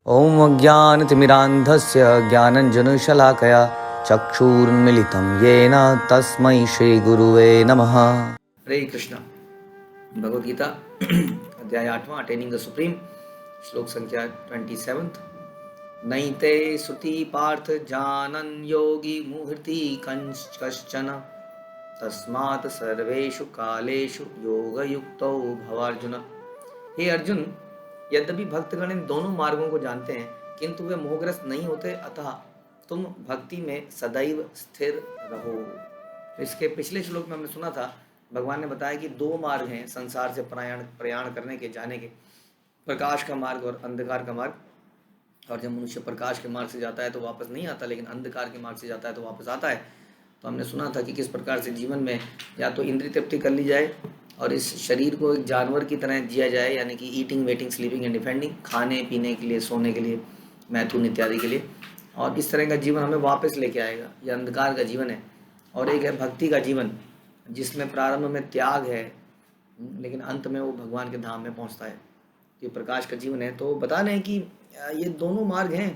ॐ अज्ञानतिमिरान्धस्य ज्ञानञ्जनशलाकया चक्षुरुन्मिलितं येन तस्मै श्रीगुरुवे नमः। हरे कृष्ण। भगवद गीता अध्याय 8वां, अटेनिंग द सुप्रीम, श्लोक संख्या 27। नैते सुति पार्थ जानन् योगी मुहूर्ति कश्चन तस्मात् सर्वेषु कालेषु योगयुक्तो भवार्जुन। हे अर्जुन, यद्यपि भक्तगण इन दोनों मार्गों को जानते हैं किंतु वे मोहग्रस्त नहीं होते, अतः तुम भक्ति में सदैव स्थिर रहो। तो इसके पिछले श्लोक में हमने सुना था, भगवान ने बताया कि दो मार्ग हैं संसार से प्रयाण करने के, जाने के, प्रकाश का मार्ग और अंधकार का मार्ग। और जब मनुष्य प्रकाश के मार्ग से जाता है तो वापस नहीं आता, लेकिन अंधकार के मार्ग से जाता है तो वापस आता है। तो हमने सुना था कि किस प्रकार से जीवन में या तो इंद्रिय तृप्ति कर ली जाए और इस शरीर को एक जानवर की तरह जिया जाए, यानी कि eating, waiting, sleeping and defending, खाने पीने के लिए, सोने के लिए, मैथुन इत्यादि के लिए। और इस तरह का जीवन हमें वापस लेके आएगा। यह अंधकार का जीवन है। और एक है भक्ति का जीवन, जिसमें प्रारंभ में त्याग है लेकिन अंत में वो भगवान के धाम में पहुंचता है। ये प्रकाश का जीवन है। तो बता रहे हैं कि ये दोनों मार्ग हैं,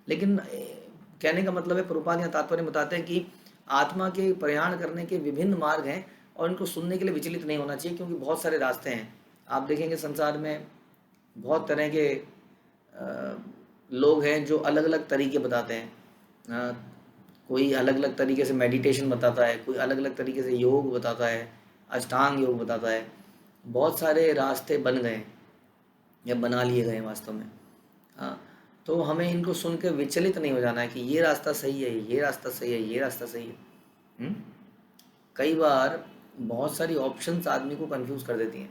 लेकिन कहने का मतलब है, प्रभुपाद या तात्पर्य बताते हैं कि आत्मा के प्रयाण करने के विभिन्न मार्ग हैं और इनको सुनने के लिए विचलित नहीं होना चाहिए, क्योंकि बहुत सारे रास्ते हैं। आप देखेंगे संसार में बहुत तरह के लोग हैं जो अलग अलग तरीके बताते हैं। कोई अलग अलग तरीके से मेडिटेशन बताता है, कोई अलग अलग तरीके से योग बताता है, अष्टांग योग बताता है। बहुत सारे रास्ते बन गए या बना लिए गए वास्तव में। हाँ, तो हमें इनको सुन के विचलित नहीं हो जाना है कि ये रास्ता सही है, ये रास्ता सही है, ये रास्ता सही है। कई बार बहुत सारी ऑप्शंस आदमी को कंफ्यूज कर देती हैं।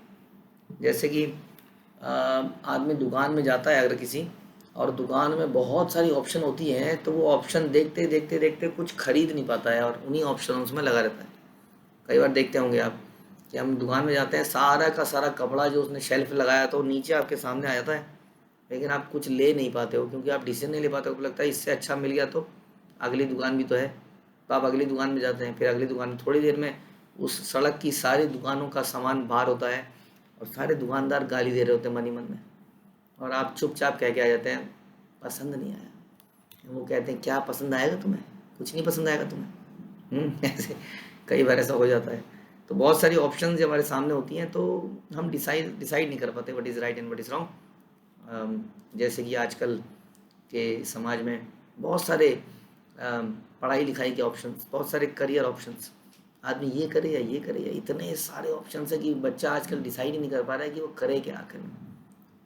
जैसे कि आदमी दुकान में जाता है अगर किसी, और दुकान में बहुत सारी ऑप्शन होती हैं, तो वो ऑप्शन देखते देखते देखते कुछ खरीद नहीं पाता है और उन्हीं ऑप्शंस में लगा रहता है। कई बार देखते होंगे आप कि हम दुकान में जाते हैं, सारा का सारा कपड़ा जो उसने शेल्फ लगाया तो नीचे आपके सामने आ जाता है, लेकिन आप कुछ ले नहीं पाते हो क्योंकि आप डिसीजन नहीं ले पाते हो। आपको लगता है इससे अच्छा मिल गया तो अगली दुकान भी तो है, तो आप अगली दुकान में जाते हैं। फिर अगली दुकान में थोड़ी देर में उस सड़क की सारी दुकानों का सामान बाहर होता है और सारे दुकानदार गाली दे रहे होते हैं मन ही मन में, और आप चुपचाप कह के आ जाते हैं पसंद नहीं आया। वो कहते हैं क्या पसंद आएगा तुम्हें, कुछ नहीं पसंद आएगा तुम्हें। ऐसे कई बार ऐसा हो जाता है। तो बहुत सारी ऑप्शन जो हमारे सामने होती हैं, तो हम डिसाइड नहीं कर पाते what is right and what is wrong. जैसे कि आजकल के समाज में बहुत सारे पढ़ाई लिखाई के ऑप्शंस, बहुत सारे करियर ऑप्शंस, आदमी ये करे या ये करे, या इतने सारे ऑप्शंस है कि बच्चा आजकल डिसाइड ही नहीं कर पा रहा है कि वो करे क्या आखिर में,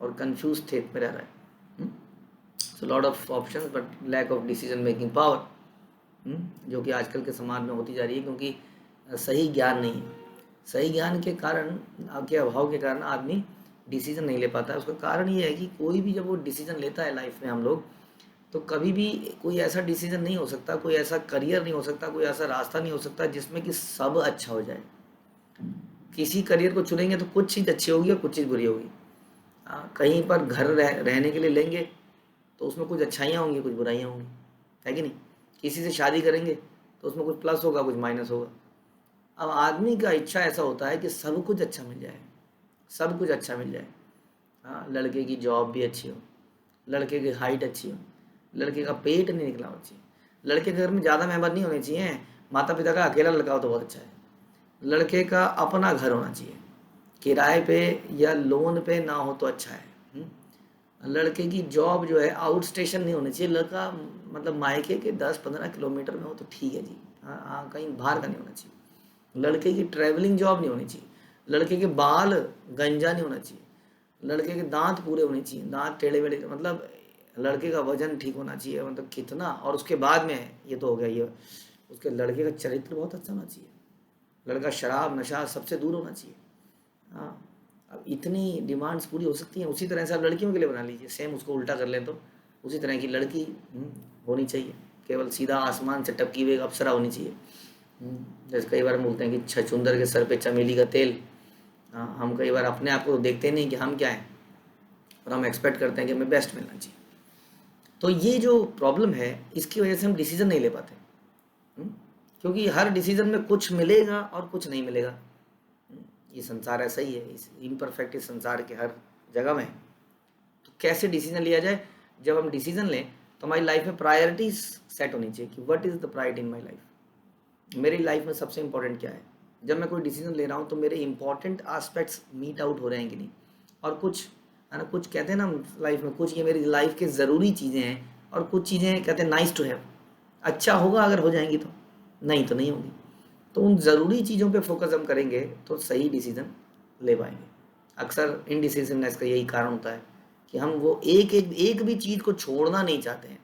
और कंफ्यूज स्टेट में रह रहा है। So lot of options but lack of decision making power, जो कि आजकल के समाज में होती जा रही है, क्योंकि सही ज्ञान नहीं है। सही ज्ञान के कारण, के अभाव के कारण आदमी डिसीजन नहीं ले पाता है। उसका कारण ये है कि कोई भी जब वो डिसीजन लेता है लाइफ में हम लोग, तो कभी भी कोई ऐसा डिसीजन नहीं हो सकता, कोई ऐसा करियर नहीं हो सकता, कोई ऐसा रास्ता नहीं हो सकता जिसमें कि सब अच्छा हो जाए। किसी करियर को चुनेंगे तो कुछ चीज़ अच्छी होगी और कुछ चीज़ बुरी होगी। कहीं पर घर रहने के लिए लेंगे तो उसमें कुछ अच्छाइयाँ होंगी, कुछ बुराइयाँ होंगी, है कि नहीं। किसी से शादी करेंगे तो उसमें कुछ प्लस होगा, कुछ माइनस होगा। अब आदमी का इच्छा ऐसा होता है कि सब कुछ अच्छा मिल जाए, सब कुछ अच्छा मिल जाए। हाँ, लड़के की जॉब भी अच्छी हो, लड़के की हाइट अच्छी हो, लड़के का पेट नहीं निकला होना चाहिए, लड़के के घर में ज़्यादा मेंबर नहीं होने चाहिए, माता पिता का अकेला लड़का हो तो बहुत अच्छा है, लड़के का अपना घर होना चाहिए, किराए पे या लोन पे ना हो तो अच्छा है। लड़के की जॉब जो है आउट स्टेशन नहीं होनी चाहिए, लड़का मतलब मायके के 10-15 किलोमीटर में हो तो ठीक है जी। हाँ, कहीं बाहर का नहीं होना चाहिए। लड़के की ट्रैवलिंग जॉब नहीं होनी चाहिए, लड़के के बाल गंजा नहीं होना चाहिए, लड़के के दांत पूरे होने चाहिए, दांत टेढ़े मेढ़े, मतलब लड़के का वजन ठीक होना चाहिए, मतलब कितना। और उसके बाद में ये तो हो गया, ये उसके लड़के का चरित्र बहुत अच्छा होना चाहिए, लड़का शराब नशा सबसे दूर होना चाहिए। हाँ, अब इतनी डिमांड्स पूरी हो सकती हैं। उसी तरह से आप लड़कियों के लिए बना लीजिए, सेम उसको उल्टा कर लें तो उसी तरह की लड़की होनी चाहिए, केवल सीधा आसमान से टपकी हुई एक अप्सरा होनी चाहिए। जैसे कई बार हम बोलते हैं कि छछूंदर के सर पे चमेली का तेल। हम कई बार अपने आप को देखते नहीं कि हम क्या हैं, और हम एक्सपेक्ट करते हैं कि हमें बेस्ट मिलना चाहिए। तो ये जो प्रॉब्लम है, इसकी वजह से हम डिसीजन नहीं ले पाते, क्योंकि हर डिसीजन में कुछ मिलेगा और कुछ नहीं मिलेगा। ये संसार ऐसा ही है, इस इम्परफेक्ट इस संसार के हर जगह में। तो कैसे डिसीजन लिया जाए, जब हम डिसीजन लें तो हमारी लाइफ में प्रायोरिटीज सेट होनी चाहिए कि what is the priority in my life, मेरी लाइफ में सबसे इंपॉर्टेंट क्या है। जब मैं कोई डिसीजन ले रहा हूँ तो मेरे इंपॉर्टेंट आस्पेक्ट्स मीट आउट हो रहे हैं कि नहीं, और कुछ है ना, कुछ कहते हैं ना लाइफ में, कुछ ये मेरी लाइफ के ज़रूरी चीज़ें हैं और कुछ चीज़ें कहते हैं नाइस टू हैव, अच्छा होगा अगर हो जाएंगी तो, नहीं तो नहीं होगी। तो उन ज़रूरी चीज़ों पे फोकस हम करेंगे तो सही डिसीजन ले पाएंगे। अक्सर इनडिसिसिवनेस का यही कारण होता है कि हम वो एक भी चीज़ को छोड़ना नहीं चाहते हैं।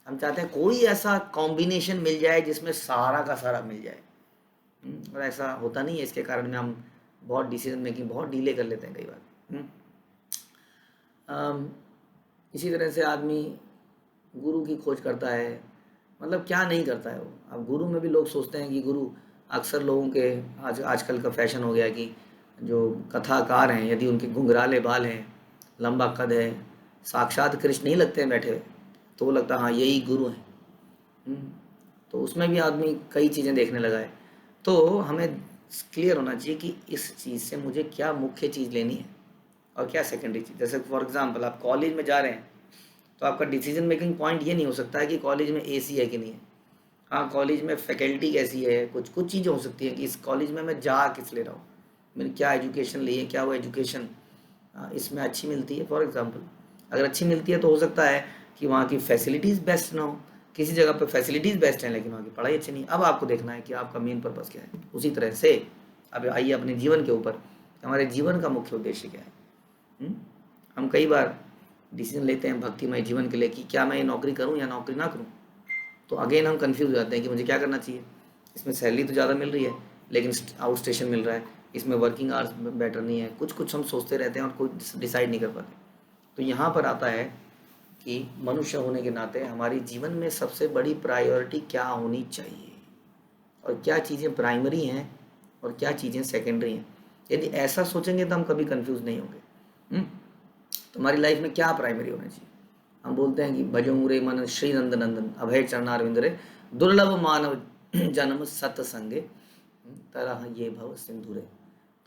हम चाहते हैं कोई ऐसा कॉम्बिनेशन मिल जाए जिसमें सारा का सारा मिल जाए, और ऐसा होता नहीं है। इसके कारण में हम बहुत डिसीजन मेकिंग बहुत डिले कर लेते हैं कई बार। इसी तरह से आदमी गुरु की खोज करता है, मतलब क्या नहीं करता है वो। अब गुरु में भी लोग सोचते हैं कि गुरु, अक्सर लोगों के आजकल का फैशन हो गया कि जो कथाकार हैं यदि उनके घुंघराले बाल हैं, लंबा कद है, साक्षात कृष्ण नहीं लगते हैं बैठे हुए, तो वो लगता है हाँ यही गुरु हैं। तो उसमें भी आदमी कई चीज़ें देखने लगा है। तो हमें क्लियर होना चाहिए कि इस चीज़ से मुझे क्या मुख्य चीज़ लेनी है और क्या सेकेंडरी चीज़। जैसे फॉर एग्जांपल आप कॉलेज में जा रहे हैं तो आपका डिसीजन मेकिंग पॉइंट ये नहीं हो सकता है कि कॉलेज में एसी है कि नहीं है। हाँ, कॉलेज में फैकल्टी कैसी है, कुछ कुछ चीज़ें हो सकती हैं कि इस कॉलेज में मैं जा किस ले रहा हूँ, मैंने क्या एजुकेशन ली है, क्या वो एजुकेशन इसमें अच्छी मिलती है। फॉर एग्जांपल अगर अच्छी मिलती है तो हो सकता है कि वहाँ की फैसिलिटीज़ बेस्ट ना हो, किसी जगह पे फैसिलिटीज़ बेस्ट हैं लेकिन वहाँ की पढ़ाई अच्छी नहीं। अब आपको देखना है कि आपका मेन पर्पज़ क्या है। उसी तरह से अब आइए अपने जीवन के ऊपर, हमारे जीवन का मुख्य उद्देश्य क्या है। हम कई बार डिसीजन लेते हैं भक्तिमय जीवन के लिए कि क्या मैं ये नौकरी करूं या नौकरी ना करूं, तो अगेन हम कंफ्यूज हो जाते हैं कि मुझे क्या करना चाहिए। इसमें सैलरी तो ज़्यादा मिल रही है लेकिन आउट स्टेशन मिल रहा है, इसमें वर्किंग आवर्स बेटर नहीं है, कुछ कुछ हम सोचते रहते हैं और कोई डिसाइड नहीं कर पाते। तो यहाँ पर आता है कि मनुष्य होने के नाते हमारी जीवन में सबसे बड़ी प्रायोरिटी क्या होनी चाहिए और क्या चीज़ें प्राइमरी हैं और क्या चीज़ें सेकेंडरी हैं। यदि ऐसा सोचेंगे तो हम कभी कंफ्यूज नहीं होंगे। तो हमारी लाइफ में क्या प्राइमरी होना चाहिए। हम बोलते हैं कि भजो रे मन श्री नंदन नंदन अभय चरणारविंद रे दुर्लभ मानव जन्म सत्संगे तरह ये भव सिंधुरे।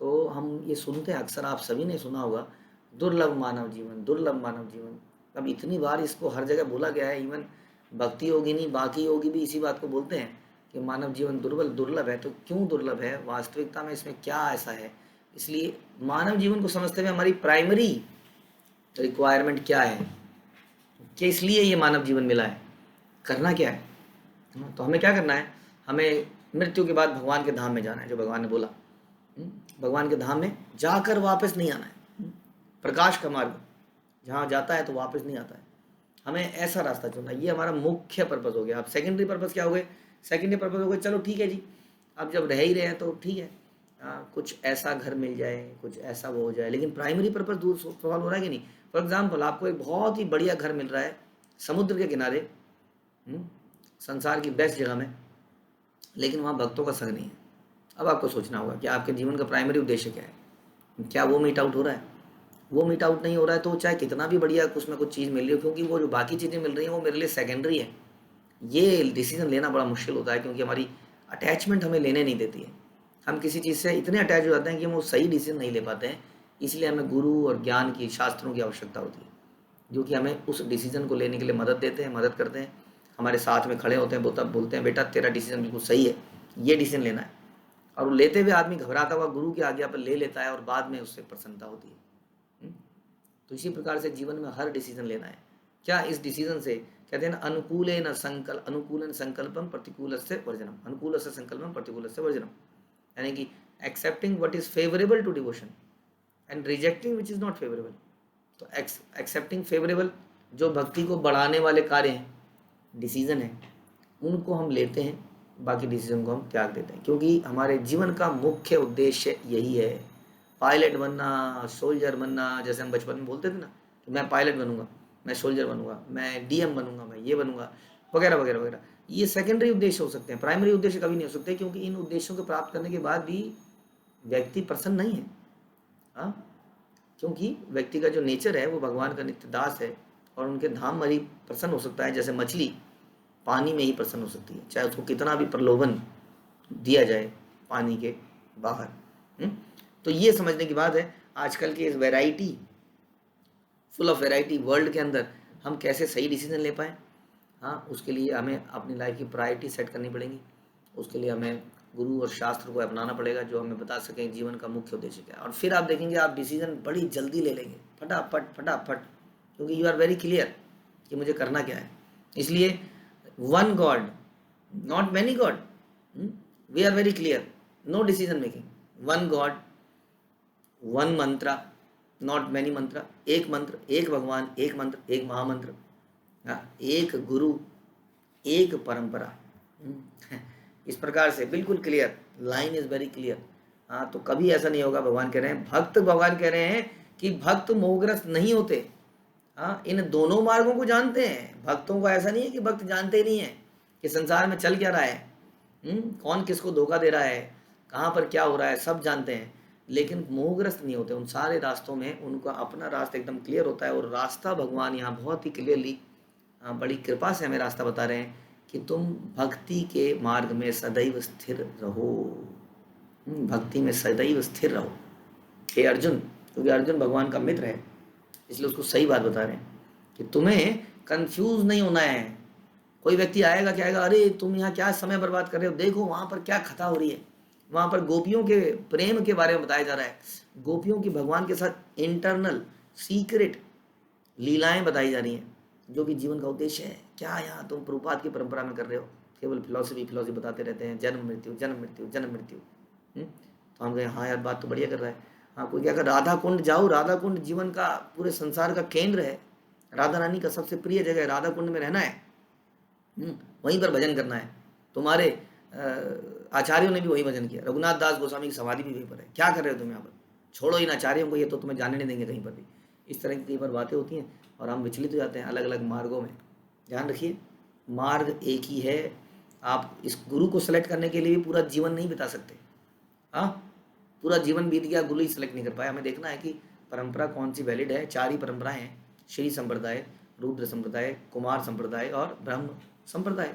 तो हम ये सुनते हैं अक्सर, आप सभी ने सुना होगा, दुर्लभ मानव जीवन, दुर्लभ मानव जीवन। अब इतनी बार इसको हर जगह बोला गया है, इवन भक्ति योगी नहीं बाकी योगी भी इसी बात को बोलते हैं कि मानव जीवन दुर्लभ है। तो क्यों दुर्लभ है, वास्तविकता में इसमें क्या ऐसा है। इसलिए मानव जीवन को समझते हुए हमारी प्राइमरी रिक्वायरमेंट क्या है कि इसलिए ये मानव जीवन मिला है, करना क्या है। तो हमें क्या करना है, हमें मृत्यु के बाद भगवान के धाम में जाना है, जो भगवान ने बोला। भगवान के धाम में जाकर वापस नहीं आना है। प्रकाश का मार्ग जहाँ जाता है तो वापस नहीं आता है, हमें ऐसा रास्ता चुनना है। ये हमारा मुख्य पर्पज़ हो गया। अब सेकेंडरी पर्पज़ क्या हो गए, सेकेंडरी पर्पज़ हो गए चलो ठीक है जी, अब जब रह ही रहे हैं तो ठीक है, कुछ ऐसा घर मिल जाए, कुछ ऐसा वो हो जाए, लेकिन प्राइमरी पर्पज़ दूर सवाल हो रहा है कि नहीं। फॉर एग्जाम्पल आपको एक बहुत ही बढ़िया घर मिल रहा है समुद्र के किनारे, संसार की बेस्ट जगह में, लेकिन वहाँ भक्तों का संग नहीं है। अब आपको सोचना होगा कि आपके जीवन का प्राइमरी उद्देश्य क्या है, क्या वो मीट आउट हो रहा है। वो मीट आउट नहीं हो रहा है तो चाहे कितना भी बढ़िया कुछ में कुछ चीज़ मिल रही हो, क्योंकि वो जो बाकी चीज़ें मिल रही हैं वो मेरे लिए सेकेंडरी है। ये डिसीजन लेना बड़ा मुश्किल होता है क्योंकि हमारी अटैचमेंट हमें लेने नहीं देती है। हम किसी चीज़ से इतने अटैच हो जाते हैं कि हम वो सही डिसीजन नहीं ले पाते हैं। इसलिए हमें गुरु और ज्ञान की, शास्त्रों की आवश्यकता होती है जो कि हमें उस डिसीजन को लेने के लिए मदद देते हैं, मदद करते हैं, हमारे साथ में खड़े होते हैं, बोलते हैं बेटा तेरा डिसीजन बिल्कुल सही है, ये डिसीजन लेना है। और वो लेते हुए आदमी घबराता हुआ गुरु की आज्ञा पर ले लेता है और बाद में उससे प्रसन्नता होती है। तो इसी प्रकार से जीवन में हर डिसीजन लेना है। क्या इस डिसीजन से कहते हैं ना, अनुकूलन संकल्पम प्रतिकूल से वर्जनम, अनुकूल से संकल्पम प्रतिकूल से वर्जनम, यानी कि accepting what is favourable to devotion and rejecting which is not favourable. तो एक्सेप्टिंग फेवरेबल जो भक्ति को बढ़ाने वाले कार्य हैं, डिसीजन है, उनको हम लेते हैं, बाकी डिसीजन को हम त्याग देते हैं, क्योंकि हमारे जीवन का मुख्य उद्देश्य यही है। पायलट बनना, सोल्जर बनना, जैसे हम बचपन में बोलते थे ना कि मैं पायलट बनूंगा, मैं सोल्जर बनूंगा, मैं डीएम बनूंगा, मैं ये बनूंगा, वगैरह वगैरह वगैरह। ये सेकेंडरी उद्देश्य हो सकते हैं, प्राइमरी उद्देश्य कभी नहीं हो सकते, क्योंकि इन उद्देश्यों को प्राप्त करने के बाद भी व्यक्ति प्रसन्न नहीं है। हाँ, क्योंकि व्यक्ति का जो नेचर है वो भगवान का नित्य दास है और उनके धाम में ही प्रसन्न हो सकता है। जैसे मछली पानी में ही प्रसन्न हो सकती है, चाहे उसको कितना भी प्रलोभन दिया जाए पानी के बाहर। तो ये समझने की बात है। आजकल की इस variety, full of variety world के अंदर हम कैसे सही डिसीजन ले पाएँ, हाँ, उसके लिए हमें अपनी लाइफ की प्रायोरिटी सेट करनी पड़ेंगी। उसके लिए हमें गुरु और शास्त्र को अपनाना पड़ेगा जो हमें बता सकें जीवन का मुख्य उद्देश्य क्या है। और फिर आप देखेंगे आप डिसीजन बड़ी जल्दी ले लेंगे, फटाफट फटाफट, क्योंकि यू आर वेरी क्लियर कि मुझे करना क्या है। इसलिए one god, not many god, we are very clear, no decision making, one god, one mantra, not many mantra, एक मंत्र, एक भगवान, एक मंत्र, एक महामंत्र, एक गुरु, एक परंपरा। इस प्रकार से बिल्कुल clear, line is very clear. हाँ, तो कभी ऐसा नहीं होगा। भगवान कह रहे हैं, भक्त भगवान कह रहे हैं कि भक्त मोहग्रस्त नहीं होते। हाँ, इन दोनों मार्गों को जानते हैं। भक्तों को ऐसा नहीं है कि भक्त जानते ही नहीं है कि संसार में चल क्या रहा है, कौन किसको धोखा दे रहा है, कहाँ पर क्या हो रहा है, सब जानते हैं, लेकिन मोहग्रस्त नहीं होते। उन सारे रास्तों में उनका अपना रास्ता एकदम क्लियर होता है। और रास्ता भगवान यहाँ बहुत ही क्लियरली, बड़ी कृपा से हमें रास्ता बता रहे हैं कि तुम भक्ति के मार्ग में सदैव स्थिर रहो, भक्ति में सदैव स्थिर रहो। हे अर्जुन, क्योंकि अर्जुन भगवान का मित्र है, इसलिए उसको सही बात बता रहे हैं कि तुम्हें कंफ्यूज नहीं होना है। कोई व्यक्ति आएगा क्या आएगा, अरे तुम यहाँ क्या समय बर्बाद कर रहे हो, देखो वहाँ पर क्या कथा हो रही है, वहाँ पर गोपियों के प्रेम के बारे में बताया जा रहा है, गोपियों की भगवान के साथ इंटरनल सीक्रेट लीलाएं बताई जा रही हैं, जो कि जीवन का उद्देश्य है। क्या यहाँ तुम प्रभुपाद की परंपरा में कर रहे हो, केवल फिलॉसफी बताते रहते हैं, जन्म मृत्यु जन्म मृत्यु जन्म मृत्यु। तो हम कहें हाँ यार बात तो बढ़िया कर रहा है। हाँ, कोई क्या कर, राधा कुंड जाओ, राधा कुंड जीवन का, पूरे संसार का केंद्र है, राधा रानी का सबसे प्रिय जगह है, राधा कुंड में रहना है, वहीं पर भजन करना है। तुम्हारे आचार्यों ने भी वही भजन किया, रघुनाथ दास गोस्वामी की समाधि भी वहीं पर है। क्या कर रहे हो तुम यहाँ पर, छोड़ो इन आचार्यों को, ये तो तुम्हें जाने नहीं देंगे कहीं पर भी। इस तरह की कई बार बातें होती हैं और हम विचलित हो जाते हैं अलग अलग मार्गों में। ध्यान रखिए, मार्ग एक ही है। आप इस गुरु को सेलेक्ट करने के लिए भी पूरा जीवन नहीं बिता सकते। हाँ, पूरा जीवन बीत गया, गुरु ही सेलेक्ट नहीं कर पाया। हमें देखना है कि परंपरा कौन सी वैलिड है। 4 ही परंपराएं हैं, श्री संप्रदाय, रुद्र संप्रदाय, कुमार संप्रदाय और ब्रह्म संप्रदाय।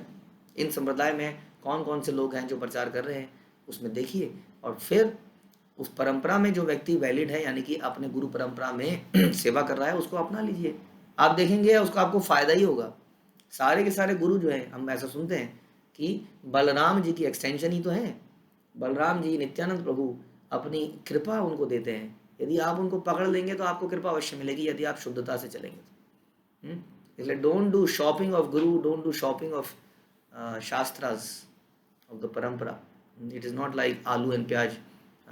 इन संप्रदाय में कौन कौन से लोग हैं जो प्रचार कर रहे हैं, उसमें देखिए। और फिर उस परंपरा में जो व्यक्ति वैलिड है, यानी कि अपने गुरु परंपरा में सेवा कर रहा है, उसको अपना लीजिए। आप देखेंगे उसको आपको फायदा ही होगा। सारे के सारे गुरु जो हैं, हम ऐसा सुनते हैं कि बलराम जी की एक्सटेंशन ही तो है। बलराम जी, नित्यानंद प्रभु अपनी कृपा उनको देते हैं। यदि आप उनको पकड़ लेंगे तो आपको कृपा अवश्य मिलेगी, यदि आप शुद्धता से चलेंगे। इसलिए don't do shopping of Guru, don't do shopping of shastras of the परंपरा। इट इज़ नॉट लाइक आलू एंड प्याज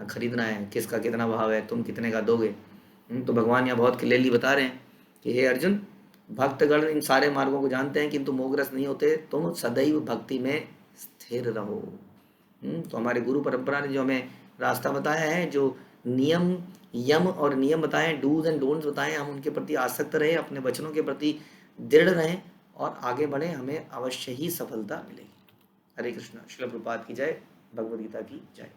खरीदना है, किसका कितना भाव है, तुम कितने का दोगे। तो भगवान यहाँ बहुत क्लियरली बता रहे हैं कि हे अर्जुन, भक्तगण इन सारे मार्गों को जानते हैं किंतु मोहग्रस्त नहीं होते, तुम सदैव भक्ति में स्थिर रहो। तो हमारे गुरु परंपरा ने जो हमें रास्ता बताया है, जो नियम यम और नियम बताए, डूज एंड डोंट्स बताए, हम उनके प्रति आसक्त रहे, अपने वचनों के प्रति दृढ़ रहें और आगे बढ़ें, हमें अवश्य ही सफलता मिलेगी। हरे कृष्ण। श्रील प्रभुपाद की जय, भगवद गीता की जय।